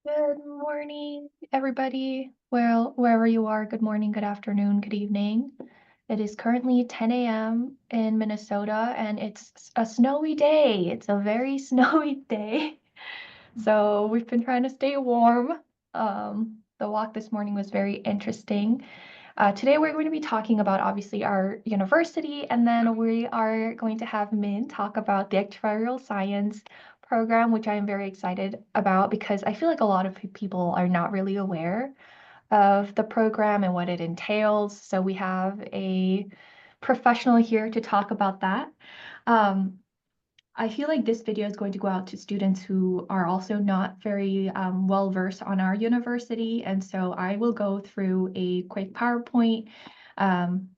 Good morning, everybody. Well, wherever you are, good morning, good afternoon, good evening. It is currently 10 a.m. in Minnesota, and it's a snowy day. It's a very snowy day. So we've been trying to stay warm. The walk this morning was very interesting. Today we're going to be talking about obviously our university, and then we are going to have Min talk about the Actuarial Science Program, which I am very excited about because I feel like a lot of people are not really aware of the program and what it entails. So we have a professional here to talk about that. Um, I feel like this video is going to go out to students who are also not very well versed on our university. And so I will go through a quick PowerPoint,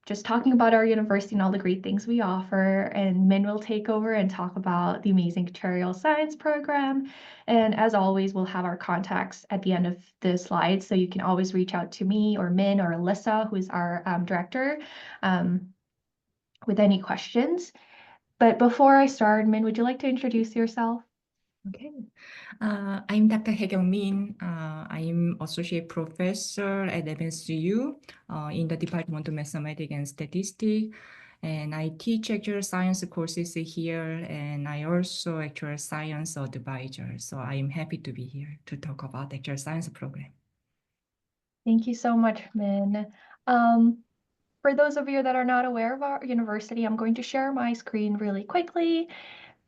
just talking about our university and all the great things we offer. And Min will take over and talk about the amazing Actuarial Science Program. And as always, we'll have our contacts at the end of the slides. So you can always reach out to me or Min or Alyssa, who is our director, um, with any questions. But before I start, Min, would you like to introduce yourself? Okay. I'm Dr. Hyekyung Min. I'm Associate Professor at MSU in the Department of Mathematics and Statistics. And I teach actual science courses here, and I also actual science advisor. So I'm happy to be here to talk about actual science program. Thank you so much, Min. Um, for those of you that are not aware of our university, I'm going to share my screen really quickly.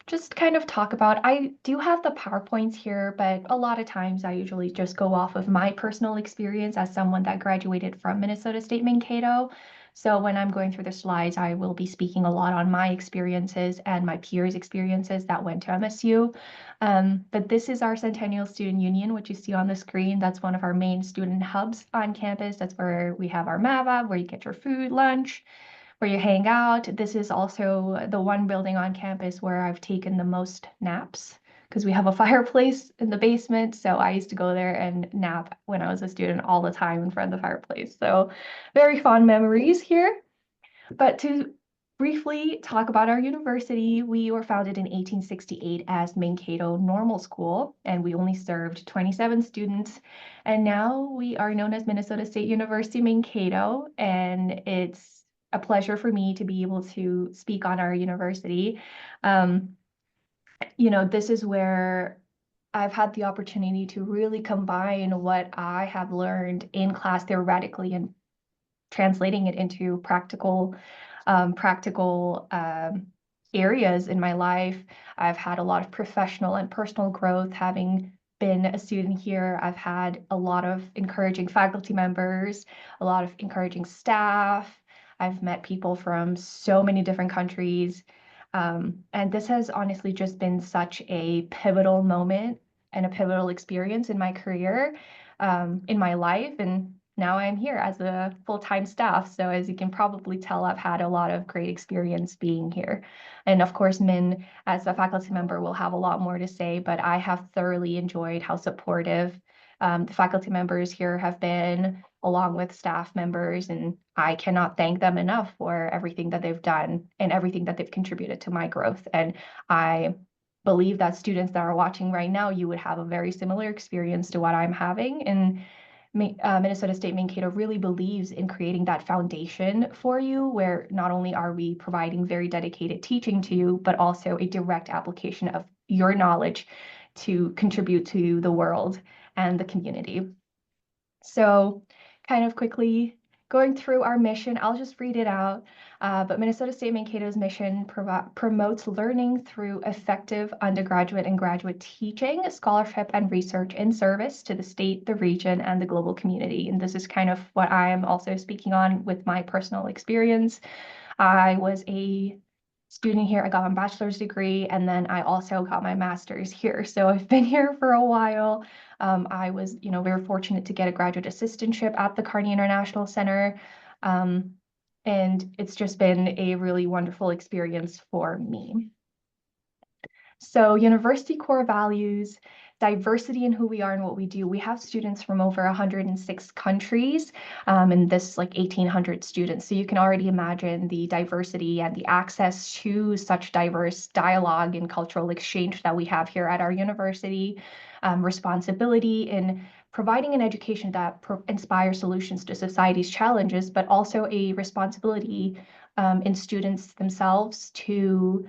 Just kind of talk about, I do have the PowerPoints here, but a lot of times I usually just go off of my personal experience as someone that graduated from Minnesota State Mankato. So when I'm going through the slides, I will be speaking a lot on my experiences and my peers' experiences that went to MSU. But this is our Centennial Student Union, which you see on the screen. That's one of our main student hubs on campus. That's where we have our MAVA, where you get your food, lunch, where you hang out. This is also the one building on campus where I've taken the most naps because we have a fireplace in the basement. So I used to go there and nap when I was a student all the time in front of the fireplace. So very fond memories here. But to briefly talk about our university, we were founded in 1868 as Mankato Normal School, and we only served 27 students. And now we are known as Minnesota State University Mankato, and it's a pleasure for me to be able to speak on our university. Um, this is where I've had the opportunity to really combine what I have learned in class theoretically and translating it into practical areas in my life. I've had a lot of professional and personal growth having been a student here. I've had a lot of encouraging faculty members, a lot of encouraging staff. I've met people from so many different countries. And this has honestly just been such a pivotal moment and a pivotal experience in my career, in my life. And now I'm here as a full-time staff. So as you can probably tell, I've had a lot of great experience being here. And of course, Min, as a faculty member, will have a lot more to say, but I have thoroughly enjoyed how supportive the faculty members here have been, along with staff members. And I cannot thank them enough for everything that they've done and everything that they've contributed to my growth. And I believe that students that are watching right now, you would have a very similar experience to what I'm having. And Minnesota State Mankato really believes in creating that foundation for you, where not only are we providing very dedicated teaching to you, but also a direct application of your knowledge to contribute to the world and the community. So kind of quickly going through our mission, I'll just read it out. But Minnesota State Mankato's mission promotes learning through effective undergraduate and graduate teaching, scholarship, and research in service to the state, the region, and the global community. And this is kind of what I am also speaking on with my personal experience. I was a student here. I got my bachelor's degree, and then I also got my master's here. So I've been here for a while. I was, very fortunate to get a graduate assistantship at the Carney International Center. Um, and it's just been a really wonderful experience for me. So university core values, diversity in who we are and what we do. We have students from over 106 countries, and this like 1,800 students. So you can already imagine the diversity and the access to such diverse dialogue and cultural exchange that we have here at our university. Responsibility in providing an education that inspires solutions to society's challenges, but also a responsibility in students themselves to,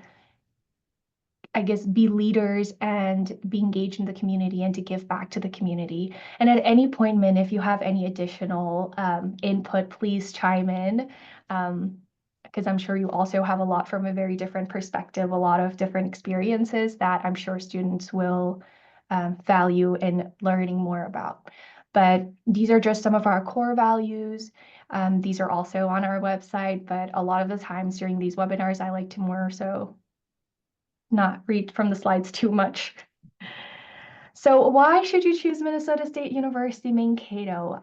I guess, be leaders and be engaged in the community and to give back to the community. And at any point, Min, if you have any additional input, please chime in, because I'm sure you also have a lot from a very different perspective, a lot of different experiences that I'm sure students will value in learning more about. But these are just some of our core values. These are also on our website, but a lot of the times during these webinars, I like to more so not read from the slides too much. So why should you choose Minnesota State University Mankato?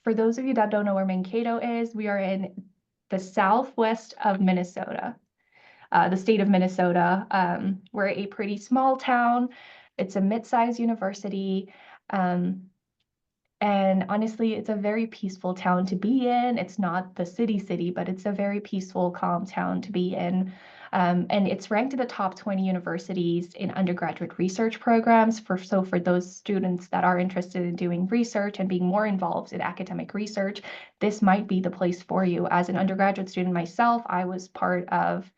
For those of you that don't know where Mankato is, we are in the southwest of Minnesota, the state of Minnesota. We're a pretty small town. It's a mid-sized university. And honestly, it's a very peaceful town to be in. It's not the city, but it's a very peaceful, calm town to be in. And it's ranked in the top 20 universities in undergraduate research programs. So for those students that are interested in doing research and being more involved in academic research, this might be the place for you. As an undergraduate student myself, I was part of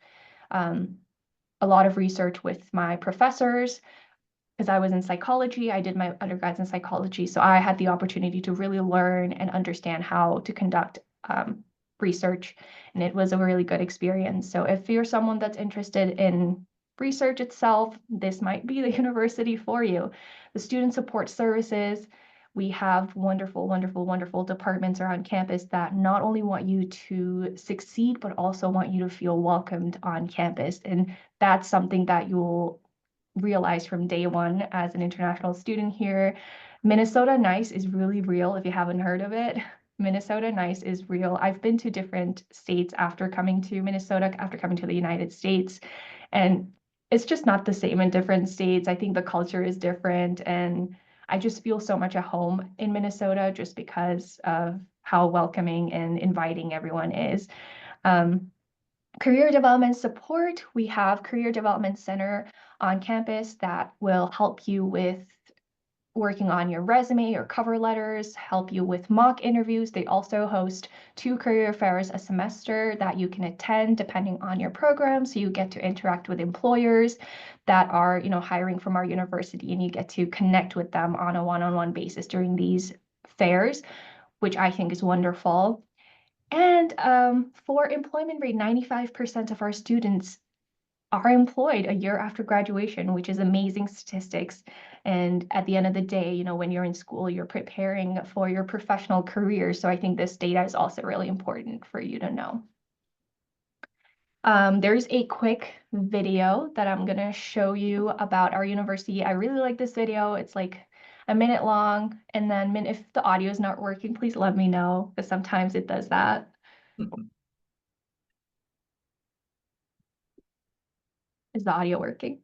a lot of research with my professors. Because I was in psychology, I did my undergrads in psychology, so I had the opportunity to really learn and understand how to conduct research, and it was a really good experience. So if you're someone that's interested in research itself, this might be the university for you. The student support services, we have wonderful, wonderful, wonderful departments around campus that not only want you to succeed, but also want you to feel welcomed on campus. And that's something that you'll realize from day one as an international student here. Minnesota Nice is really real if you haven't heard of it. Minnesota Nice is real. I've been to different states after coming to Minnesota, after coming to the United States, and it's just not the same in different states. I think the culture is different, and I just feel so much at home in Minnesota just because of how welcoming and inviting everyone is. Career development support, we have Career Development Center on campus that will help you with working on your resume or cover letters, help you with mock interviews. They also host 2 career fairs a semester that you can attend depending on your program. So you get to interact with employers that are, hiring from our university, and you get to connect with them on a one-on-one basis during these fairs, which I think is wonderful. And for employment rate, 95% of our students are employed a year after graduation, which is amazing statistics. And at the end of the day, when you're in school, you're preparing for your professional career. So I think this data is also really important for you to know. There's a quick video that I'm going to show you about our university. I really like this video. It's like a minute long. And then if the audio is not working, please let me know, because sometimes it does that. Is the audio working?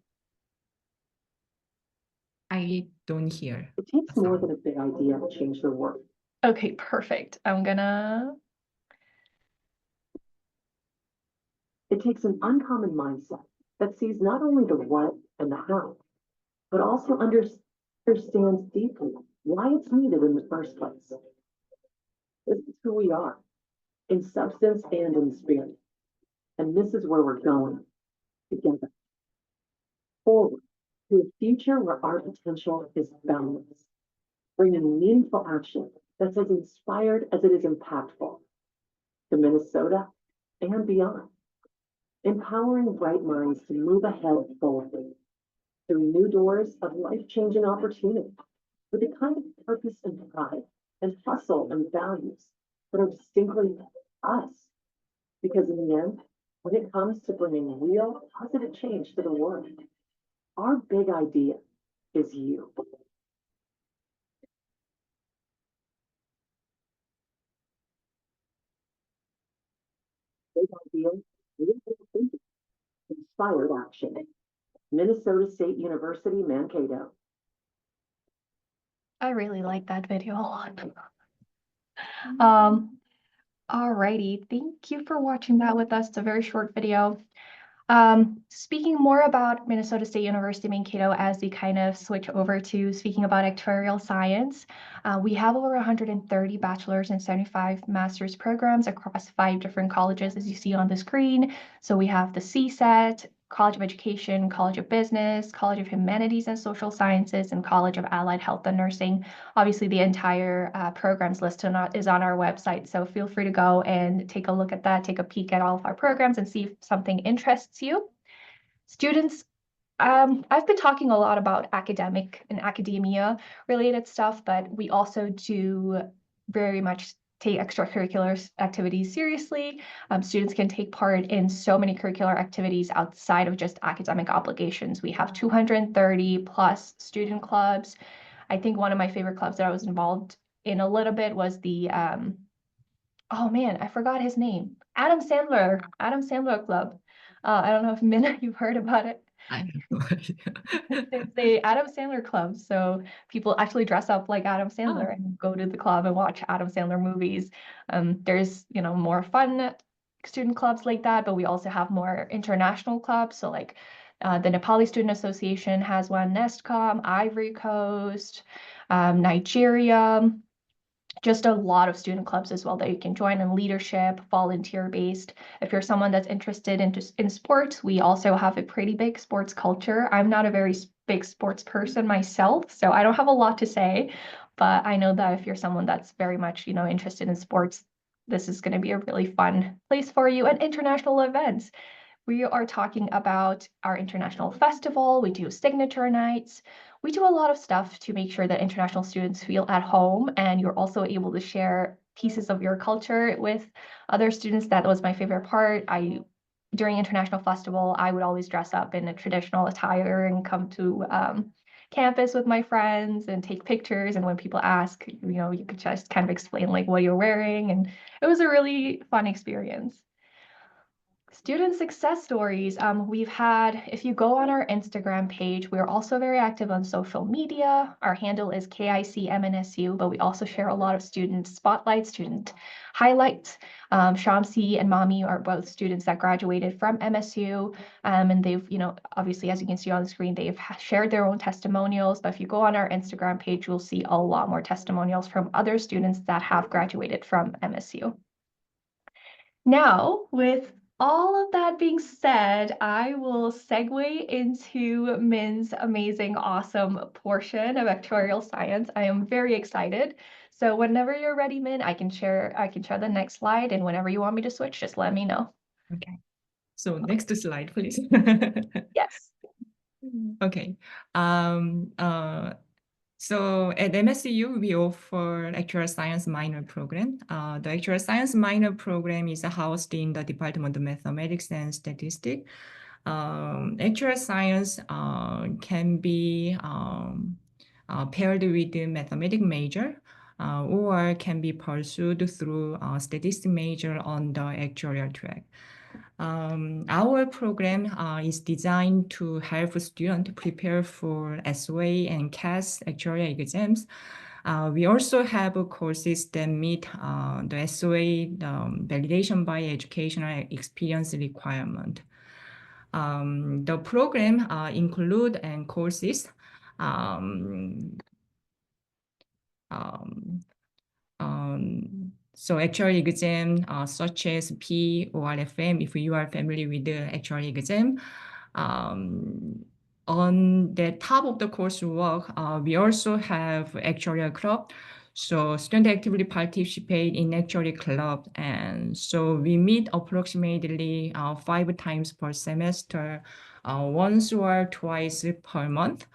I don't hear. It takes more than a big idea to change the world. Okay, perfect. It takes an uncommon mindset that sees not only the what and the how, but also understands deeply why it's needed in the first place. This is who we are, in substance and in spirit. And this is where we're going together. Forward to a future where our potential is boundless, bringing meaningful action that's as inspired as it is impactful to Minnesota and beyond. Empowering bright minds to move ahead boldly through new doors of life-changing opportunity with the kind of purpose and pride and hustle and values that are distinctly us. Because in the end, when it comes to bringing real positive change to the world, our big idea is you. Big idea, real thinking, inspired action. Minnesota State University, Mankato. I really like that video a lot. Alrighty, thank you for watching that with us. It's a very short video. Speaking more about Minnesota State University Mankato as we kind of switch over to speaking about actuarial science, we have over 130 bachelor's and 75 master's programs across 5 different colleges, as you see on the screen. So we have the CSET, College of Education, College of Business, College of Humanities and Social Sciences, and College of Allied Health and Nursing. Obviously, the entire programs list is on our website, so feel free to go and take a look at that, take a peek at all of our programs and see if something interests you. Students, I've been talking a lot about academic and academia related stuff, but we also do very much take extracurricular activities seriously. Students can take part in so many curricular activities outside of just academic obligations. We have 230 plus student clubs. I think one of my favorite clubs that I was involved in a little bit was the, oh man, I forgot his name. Adam Sandler Club. I don't know if Minna, you've heard about it. I have no idea. It's the Adam Sandler Club. So people actually dress up like Adam Sandler Oh. and go to the club and watch Adam Sandler movies. There's, more fun student clubs like that, but we also have more international clubs. So like the Nepali Student Association has one, NESTCOM, Ivory Coast, Nigeria. Just a lot of student clubs as well that you can join in leadership, volunteer based. If you're someone that's interested in sports, we also have a pretty big sports culture. I'm not a very big sports person myself, so I don't have a lot to say, but I know that if you're someone that's very much, interested in sports, this is going to be a really fun place for you. And international events. We are talking about our international festival. We do signature nights. We do a lot of stuff to make sure that international students feel at home, and you're also able to share pieces of your culture with other students. That was my favorite part. During international festival, I would always dress up in a traditional attire and come to campus with my friends and take pictures. And when people ask, you could just kind of explain like what you're wearing, and it was a really fun experience. Student success stories. We've had, if you go on our Instagram page, we're also very active on social media. Our handle is KICMNSU, but we also share a lot of student spotlights, student highlights. Shamsi and Mami are both students that graduated from MSU, and they've, obviously, as you can see on the screen, they've shared their own testimonials. But if you go on our Instagram page, you'll see a lot more testimonials from other students that have graduated from MSU. Now, with all of that being said, I will segue into Min's amazing, awesome portion of actuarial science. I am very excited. So whenever you're ready, Min, I can share the next slide, and whenever you want me to switch, just let me know. Okay. So next slide, please. Yes. Okay. So at MSU, we offer Actuarial Science minor program. The Actuarial Science minor program is housed in the Department of Mathematics and Statistics. Actuarial Science can be paired with the mathematics major or can be pursued through statistics major on the actuarial track. Our program is designed to help students prepare for SOA and CAS actuarial exams. We also have courses that meet the SOA validation by educational experience requirement. The program include courses so actuarial exam such as P or FM, if you are familiar with the actuarial exam. On the top of the coursework, we also have actuarial club. So students actively participate in actuarial club. And so we meet approximately 5 times per semester, once or twice per month.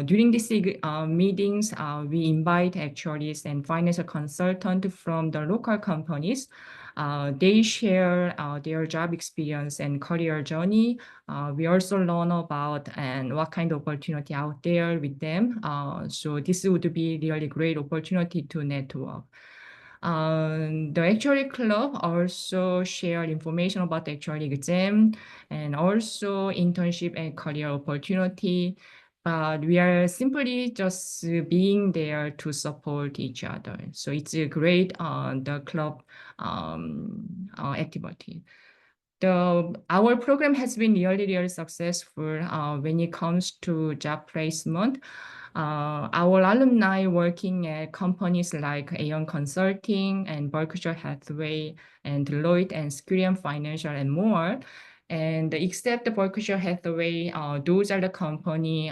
During these meetings, we invite actuaries and financial consultants from the local companies. They share their job experience and career journey. We also learn about and what kind of opportunity out there with them. So this would be really great opportunity to network. The Actuary Club also share information about the Actuary exam and also internship and career opportunity. But we are simply just being there to support each other. So it's a great the club activity. Our program has been really successful when it comes to job placement. Our alumni working at companies like Aon Consulting and Berkshire Hathaway and Deloitte and Scurion Financial and more. And except the Berkshire Hathaway, those are the company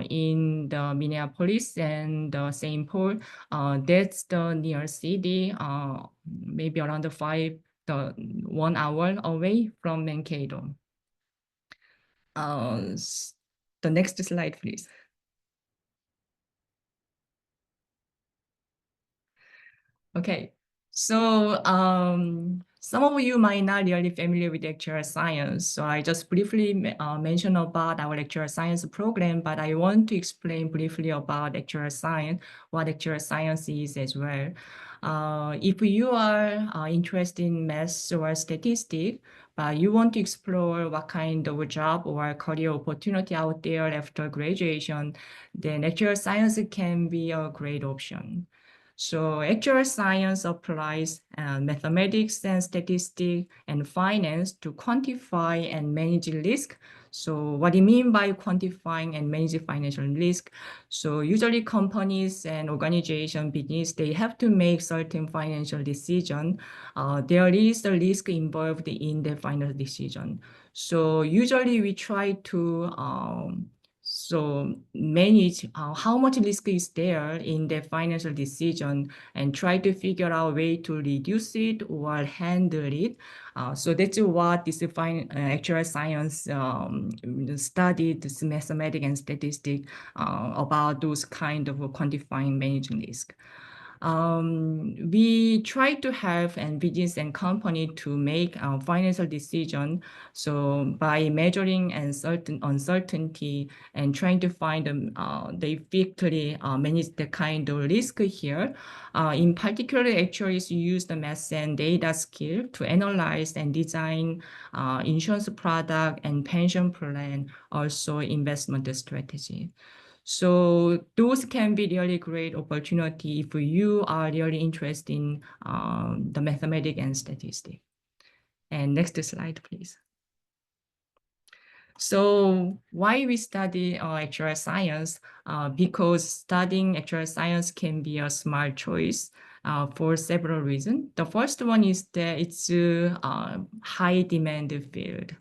in the Minneapolis and the St. Paul. That's the near city, maybe around 1 hour away from Mankato. The next slide, please. Okay, so some of you might not really familiar with actuarial science. So I just briefly mentioned about our actuarial science program, but I want to explain briefly about actuarial science, what actuarial science is as well. If you are interested in math or statistics, but you want to explore what kind of job or career opportunity out there after graduation, then actuarial science can be a great option. So actuarial science applies mathematics and statistics and finance to quantify and manage risk. So what do you mean by quantifying and managing financial risk? So usually companies and organization business, they have to make certain financial decision. There is a risk involved in the final decision. So usually we try to manage how much risk is there in the financial decision and try to figure out a way to reduce it or handle it. So that's what this actuarial science studied, this mathematics and statistics about those kind of quantifying managing risk. We try to help and business and company to make a financial decision. So by measuring uncertainty and trying to find the effectively manage the kind of risk here. In particular, actuaries use the math and data skill to analyze and design insurance product and pension plan, also investment strategy. So those can be really great opportunity if you are really interested in the mathematics and statistics. And next slide, please. So why we study actuarial science? Because studying actuarial science can be a smart choice for several reasons. The first one is that it's a high demand field.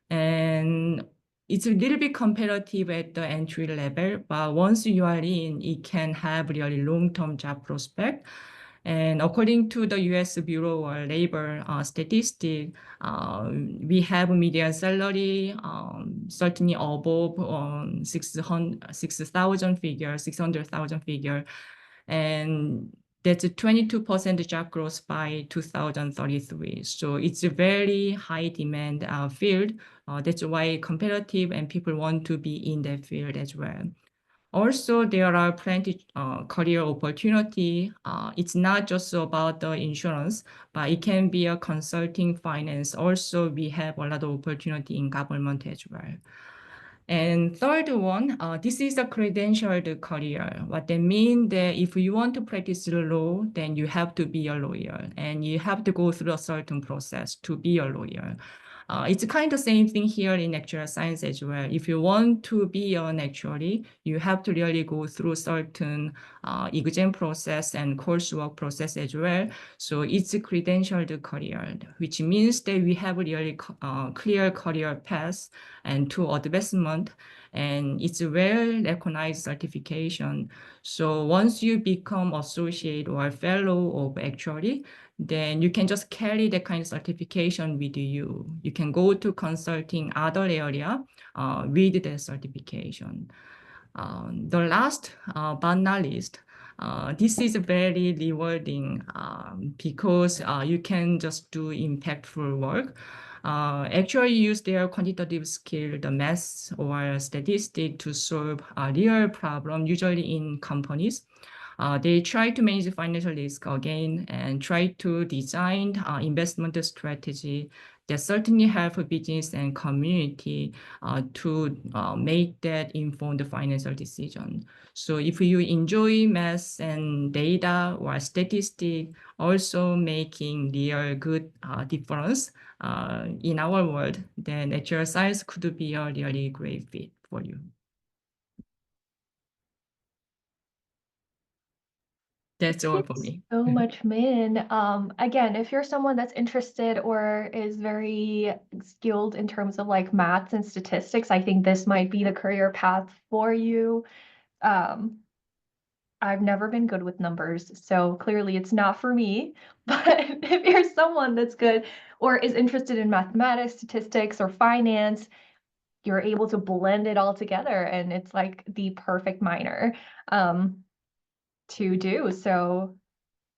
And it's a little bit competitive at the entry level, but once you are in, it can have really long-term job prospect. And according to the U.S. Bureau of Labor Statistics, we have median salary certainly above 6,000 figure, 600,000 figure, and that's a 22% job growth by 2033. So it's a very high demand field. That's why competitive and people want to be in that field as well. Also, there are plenty career opportunity. It's not just about the insurance, but it can be a consulting finance. Also, we have a lot of opportunity in government as well. And third one, this is a credentialed career. What that means that if you want to practice the law, then you have to be a lawyer and you have to go through a certain process to be a lawyer. It's kind of same thing here in actuarial science as well. If you want to be an actuary, you have to really go through certain exam process and coursework process as well. So it's a credentialed career, which means that we have a really clear career path and to advancement, and it's a well-recognized certification. So once you become associate or fellow of actuary, then you can just carry the kind of certification with you. You can go to consulting other area with the certification. The last but not least, this is very rewarding because you can just do impactful work. Actually use their quantitative skill, the math or statistic to solve a real problem, usually in companies. They try to manage financial risk again and try to design investment strategy that certainly help business and community to make that informed financial decision. So if you enjoy math and data or statistics, also making real good difference in our world, then actuarial science could be a really great fit for you. That's all for me. So much, Min. Again, if you're someone that's interested or is very skilled in terms of like maths and statistics, I think this might be the career path for you. I've never been good with numbers, so clearly it's not for me. But if you're someone that's good or is interested in mathematics, statistics, or finance, you're able to blend it all together, and it's like the perfect minor to do. So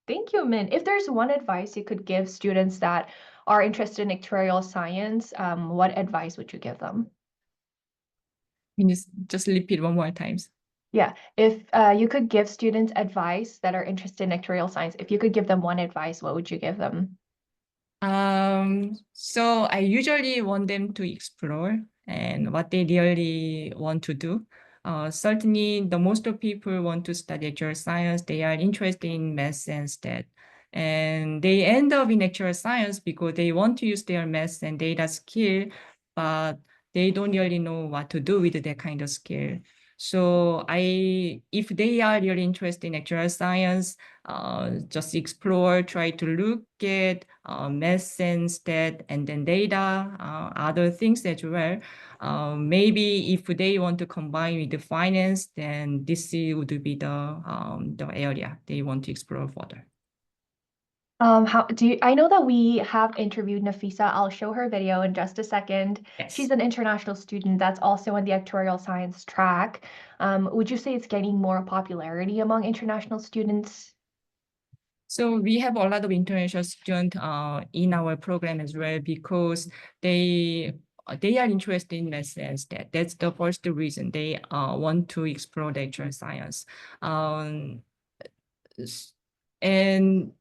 thank you, Min. If there's one advice you could give students that are interested in actuarial science, what advice would you give them? Can you just repeat one more time? Yeah, if you could give students advice that are interested in actuarial science, if you could give them one advice, what would you give them? So I usually want them to explore and what they really want to do. Certainly, the most of people want to study actuarial science. They are interested in math and stat. And they end up in actuarial science because they want to use their math and data skill, but they don't really know what to do with that kind of skill. So if they are really interested in actuarial science, just explore, try to look at math and stat and then data, other things as well. Maybe if they want to combine with the finance, then this would be the area they want to explore further. I know that we have interviewed Nafissa. I'll show her video in just a second. Yes. She's an international student that's also in the actuarial science track. Would you say it's gaining more popularity among international students? So we have a lot of international students in our program as well because they are interested in math and stat. That's the first reason they want to explore the actuarial science. And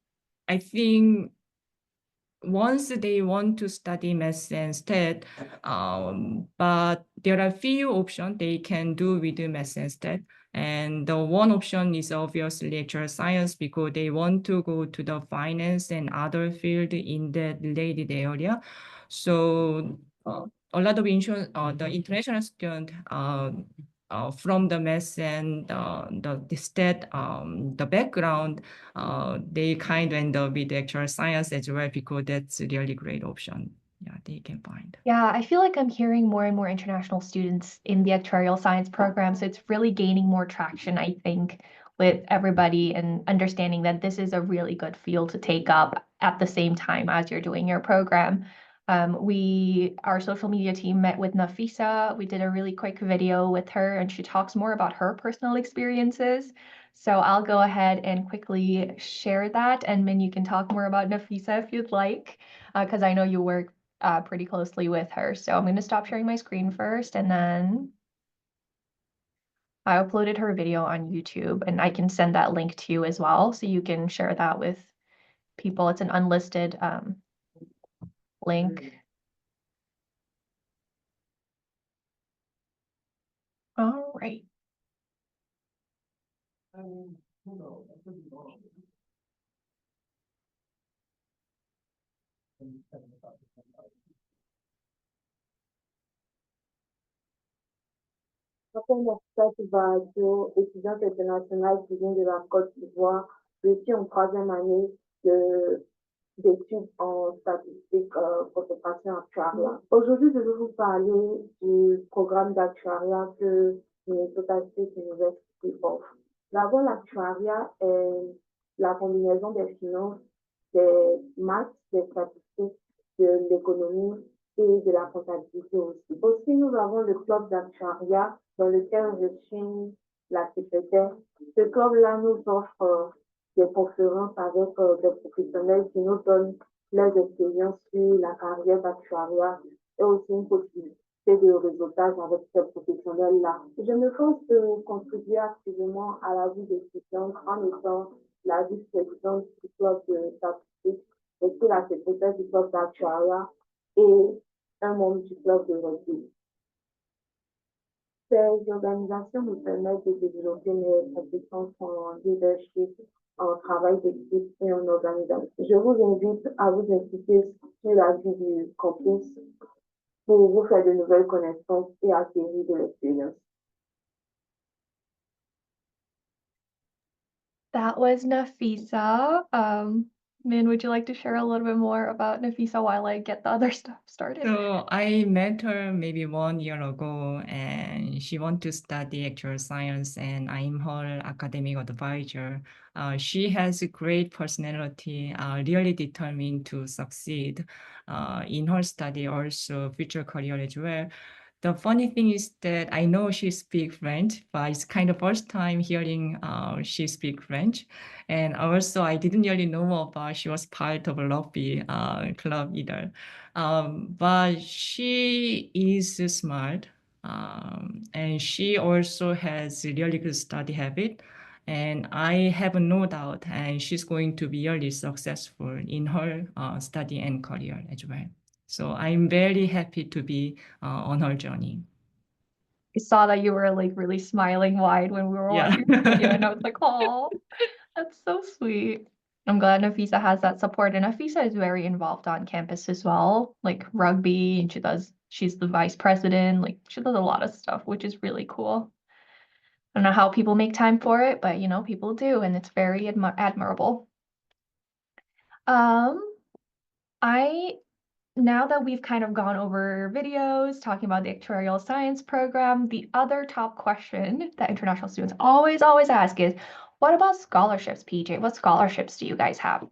I think once they want to study math and stat, but there are few options they can do with the math and stat. And the one option is obviously actuarial science because they want to go to the finance and other field in that related area. So a lot of the international students from the math and the stat, the background, they kind of end up with actuarial science as well because that's a really great option. Yeah, they can find. Yeah, I feel like I'm hearing more and more international students in the actuarial science program. So it's really gaining more traction, I think, with everybody and understanding that this is a really good field to take up at the same time as you're doing your program. Our social media team met with Nafissa. We did a really quick video with her, and she talks more about her personal experiences. So I'll go ahead and quickly share that. And Min, you can talk more about Nafissa if you'd like, because I know you work pretty closely with her. So I'm going to stop sharing my screen first, and then I uploaded her video on YouTube, and I can send that link to you as well, so you can share that with people. It's an unlisted link. All right. J'appelle Nafissa Kibadio, étudiante internationale qui vient de la Côte d'Ivoire. Je suis en troisième année d'études en statistique concentration actuariat. Aujourd'hui, je vais vous parler du programme d'actuariat que Minnesota State University offre. D'abord, l'actuariat est la combinaison des finances, des maths, des statistiques, de l'économie et de la comptabilité aussi. Aussi, nous avons le club d'actuariat dans lequel je suis la secrétaire. Ce club-là nous offre des conférences avec des professionnels qui nous donnent leurs expériences sur la carrière d'actuariat et aussi une possibilité de réseautage avec ces professionnels-là. Je me force de contribuer activement à la vie des étudiants en étant la vice-présidente du club de statistiques, aussi la secrétaire du club d'actuariat et un membre du club de rugby. Ces organisations me permettent de développer mes compétences en leadership, en travail d'équipe et en organisation. Je vous invite à vous impliquer sur la vie du campus pour vous faire de nouvelles connaissances et acquérir de l'expérience. That was Nafissa. Min, would you like to share a little bit more about Nafissa while I get the other stuff started? So I met her maybe 1 year ago, and she wants to study actuarial science, and I'm her academic advisor. She has a great personality, really determined to succeed in her study, also future career as well. The funny thing is that I know she speaks French, but it's kind of first time hearing she speak French. And also, I didn't really know about she was part of a rugby club either. But she is smart, and she also has a really good study habit. And I have no doubt, and she's going to be really successful in her study and career as well. So I'm very happy to be on her journey. I saw that you were like really smiling wide when we were Yeah. watching the video, and I was like, oh, that's so sweet. I'm glad Nafissa has that support, and Nafissa is very involved on campus as well, like rugby, and she's the vice president, like she does a lot of stuff, which is really cool. I don't know how people make time for it, but you know, people do, and it's very admirable. Now that we've kind of gone over videos talking about the Actuarial Science Program, the other top question that international students always ask is, what about scholarships, PJ? What scholarships do you guys have?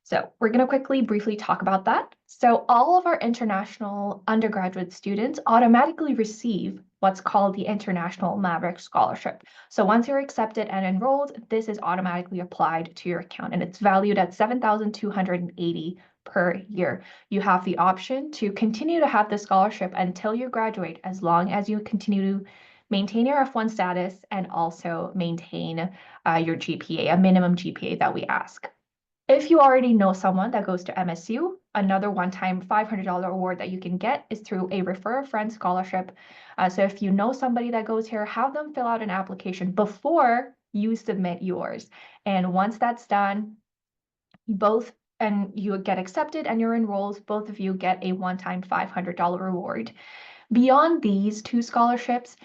So we're going to briefly talk about that. So all of our international undergraduate students automatically receive what's called the International Maverick Scholarship. So once you're accepted and enrolled, this is automatically applied to your account, and it's valued at $7,280 per year. You have the option to continue to have this scholarship until you graduate, as long as you continue to maintain your F1 status and also maintain your GPA, a minimum GPA that we ask. If you already know someone that goes to MSU, another one-time $500 award that you can get is through a Refer a Friend scholarship. So if you know somebody that goes here, have them fill out an application before you submit yours. And once that's done, you get accepted and you're enrolled, both of you get a one-time $500 reward. Beyond these two scholarships,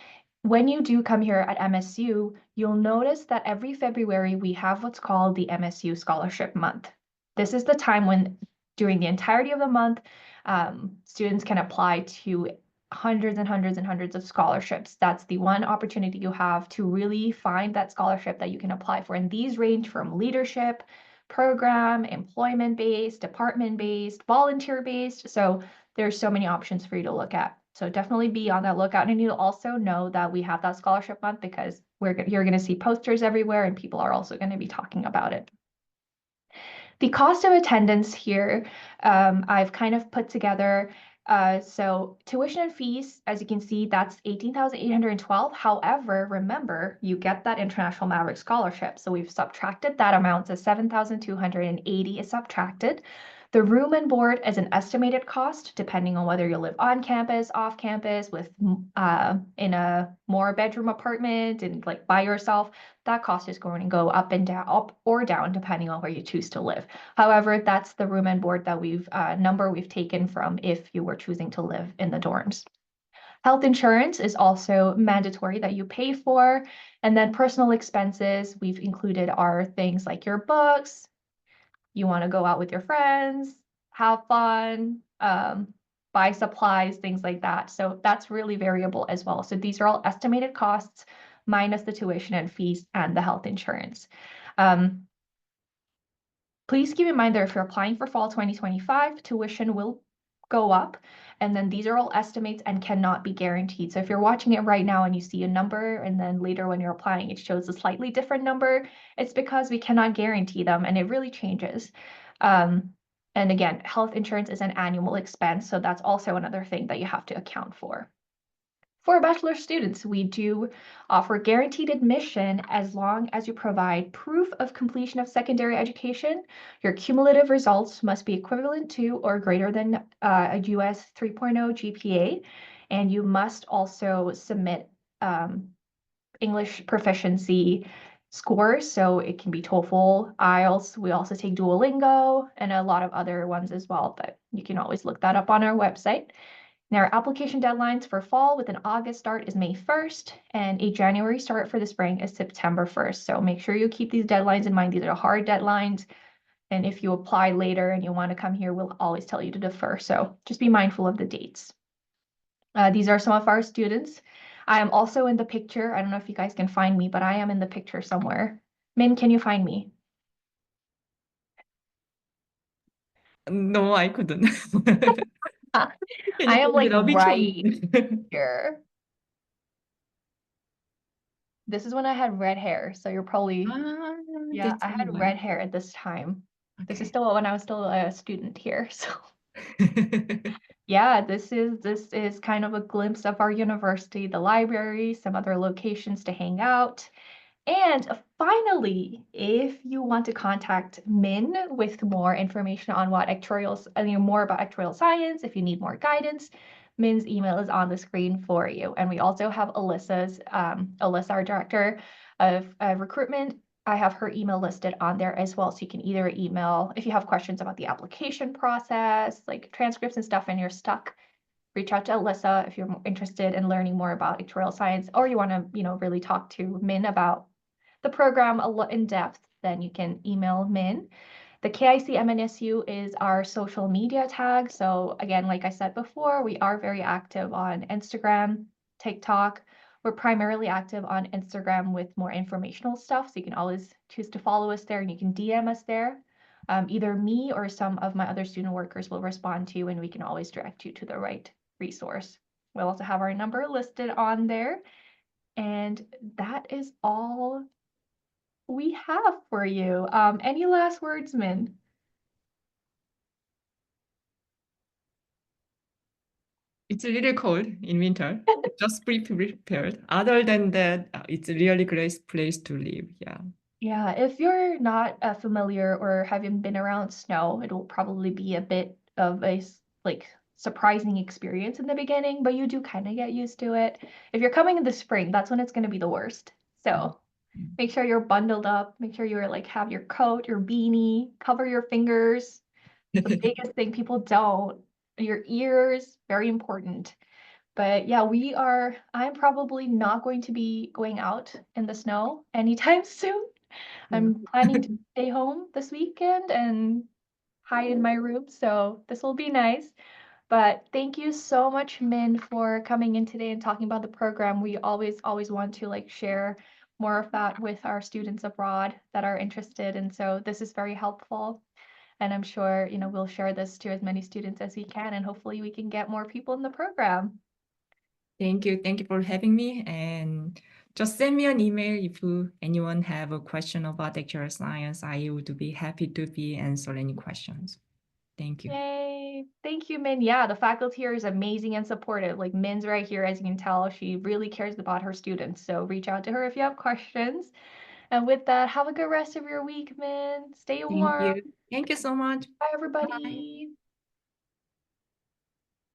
when you do come here at MSU, you'll notice that every February we have what's called the MSU Scholarship Month. This is the time when, during the entirety of the month, students can apply to hundreds and hundreds and hundreds of scholarships. That's the one opportunity you have to really find that scholarship that you can apply for. And these range from leadership, program, employment-based, department-based, volunteer-based. So there's so many options for you to look at. So definitely be on that lookout. And you'll also know that we have that scholarship month because you're going to see posters everywhere and people are also going to be talking about it. The cost of attendance here, I've kind of put together. So tuition and fees, as you can see, that's $18,812. However, remember, you get that International Maverick Scholarship. So we've subtracted that amount, so $7,280 is subtracted. The room and board is an estimated cost, depending on whether you live on campus, off campus, in a more bedroom apartment, and like by yourself. That cost is going to go up or down, depending on where you choose to live. However, that's the room and board that number we've taken from if you were choosing to live in the dorms. Health insurance is also mandatory that you pay for. And then personal expenses, we've included are things like your books, you want to go out with your friends, have fun, buy supplies, things like that. So that's really variable as well. So these are all estimated costs minus the tuition and fees and the health insurance. Please keep in mind that if you're applying for fall 2025, tuition will go up. And then these are all estimates and cannot be guaranteed. So if you're watching it right now and you see a number, and then later when you're applying, it shows a slightly different number, it's because we cannot guarantee them and it really changes. And again, health insurance is an annual expense, so that's also another thing that you have to account for. For bachelor students, we do offer guaranteed admission as long as you provide proof of completion of secondary education. Your cumulative results must be equivalent to or greater than a US 3.0 GPA, and you must also submit English proficiency scores. So it can be TOEFL, IELTS. We also take Duolingo and a lot of other ones as well, but you can always look that up on our website. Now, our application deadlines for fall with an August start is May 1st, and a January start for the spring is September 1st. So make sure you keep these deadlines in mind. These are hard deadlines. And if you apply later and you want to come here, we'll always tell you to defer. So just be mindful of the dates. These are some of our students. I am also in the picture. I don't know if you guys can find me, but I am in the picture somewhere. Min, can you find me? No, I couldn't. Can I you am tell me like the right picture? here. This is when I had red hair, so you're probably, yeah, that's I had why. red hair at this time. This is Okay. still when I was still a student here. So yeah, this is kind of a glimpse of our university, the library, some other locations to hang out. And finally, if you want to contact Min with more information on what more about actuarial science, if you need more guidance, Min's email is on the screen for you. And we also have Alyssa, our director of recruitment. I have her email listed on there as well. So you can either email if you have questions about the application process, like transcripts and stuff, and you're stuck. Reach out to Alyssa if you're interested in learning more about actuarial science, or you want to, really talk to Min about the program a lot in depth, then you can email Min. The KIC MNSU is our social media tag. So again, like I said before, we are very active on Instagram, TikTok. We're primarily active on Instagram with more informational stuff. So you can always choose to follow us there and you can DM us there. Either me or some of my other student workers will respond to you and we can always direct you to the right resource. We'll also have our number listed on there. And that is all we have for you. Any last words, Min? It's really cold in winter. Just be prepared. Other than that, it's a really great place to live. Yeah. Yeah, if you're not familiar or haven't been around snow, it will probably be a bit of a surprising experience in the beginning, but you do kind of get used to it. If you're coming in the spring, that's when it's going to be the worst. So make sure you're bundled up. Make sure you're have your coat, your beanie, cover your fingers. The biggest thing people don't. Your ears, very important. But yeah, I'm probably not going to be going out in the snow anytime soon. I'm planning to stay home this weekend and hide in my room, so this will be nice. But thank you so much, Min, for coming in today and talking about the program. We always want to share more of that with our students abroad that are interested, and so this is very helpful. And I'm sure, we'll share this to as many students as we can, and hopefully we can get more people in the program. Thank you. Thank you for having me. And just send me an email if anyone have a question about actuarial science. I would be happy to answer any questions. Thank you. Yay. Thank you, Min. Yeah, the faculty here is amazing and supportive. Like Min's right here, as you can tell, she really cares about her students. So reach out to her if you have questions. And with that, have a good rest of your week, Min. Stay Thank warm. you. Thank you so much. Bye, everybody. Bye.